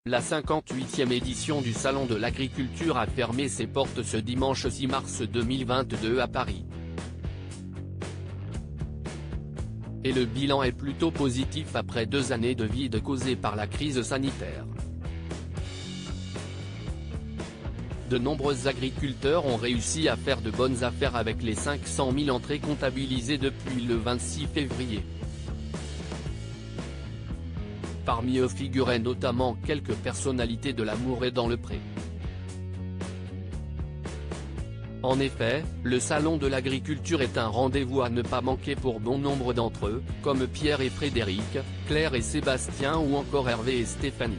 La 58e édition du Salon de l'Agriculture a fermé ses portes ce dimanche 6 mars 2022 à Paris. Et le bilan est plutôt positif après 2 années de vide causées par la crise sanitaire. De nombreux agriculteurs ont réussi à faire de bonnes affaires avec les 500 000 entrées comptabilisées depuis le 26 février. Parmi eux figuraient notamment quelques personnalités de l'amour et dans le pré. En effet, le Salon de l'Agriculture est un rendez-vous à ne pas manquer pour bon nombre d'entre eux, comme Pierre et Frédéric, Claire et Sébastien ou encore Hervé et Stéphanie.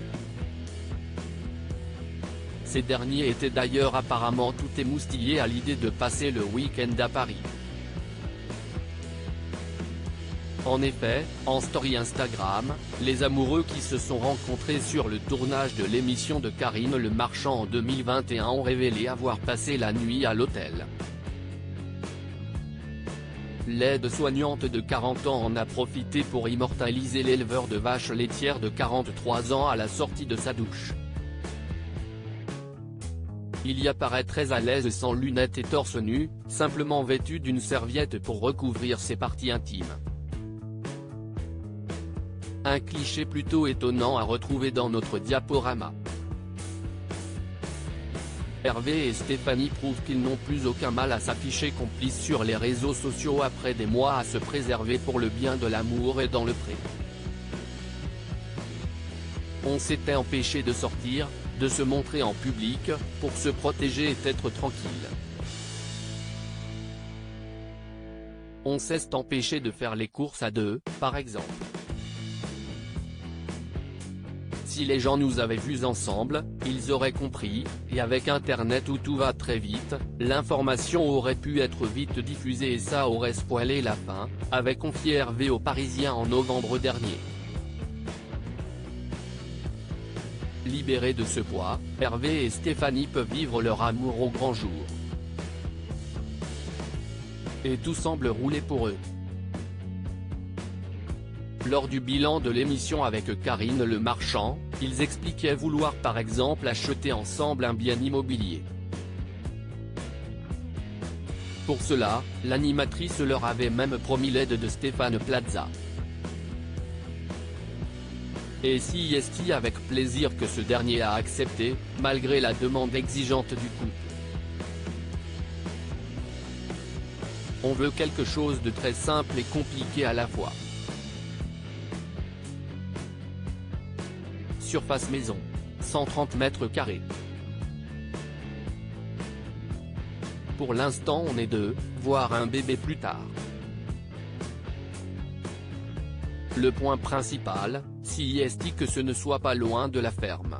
Ces derniers étaient d'ailleurs apparemment tout émoustillés à l'idée de passer le week-end à Paris. En effet, en story Instagram, les amoureux qui se sont rencontrés sur le tournage de l'émission de Karine Le Marchand en 2021 ont révélé avoir passé la nuit à l'hôtel. L'aide-soignante de 40 ans en a profité pour immortaliser l'éleveur de vaches laitières de 43 ans à la sortie de sa douche. Il y apparaît très à l'aise sans lunettes et torse nu, simplement vêtu d'une serviette pour recouvrir ses parties intimes. Un cliché plutôt étonnant à retrouver dans notre diaporama. Hervé et Stéphanie prouvent qu'ils n'ont plus aucun mal à s'afficher complices sur les réseaux sociaux après des mois à se préserver pour le bien de l'amour et dans le pré. On s'était empêché de sortir, de se montrer en public, pour se protéger et être tranquille. On s'est empêché de faire les courses à deux, par exemple. Si les gens nous avaient vus ensemble, ils auraient compris, et avec Internet où tout va très vite, l'information aurait pu être vite diffusée et ça aurait spoilé la fin, avait confié Hervé aux Parisiens en novembre dernier. Libérés de ce poids, Hervé et Stéphanie peuvent vivre leur amour au grand jour. Et tout semble rouler pour eux. Lors du bilan de l'émission avec Karine Le Marchand, ils expliquaient vouloir par exemple acheter ensemble un bien immobilier. Pour cela, l'animatrice leur avait même promis l'aide de Stéphane Plaza. Et si est avec plaisir que ce dernier a accepté, malgré la demande exigeante du couple. On veut quelque chose de très simple et compliqué à la fois. Surface maison. 130 mètres carrés. Pour l'instant on est deux, voire un bébé plus tard. Le point principal, si est que ce ne soit pas loin de la ferme.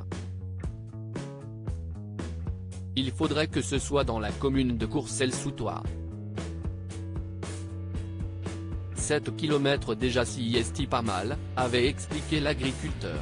Il faudrait que ce soit dans la commune de Courcelles-sous-Thouars. 7 km déjà si pas mal, avait expliqué l'agriculteur.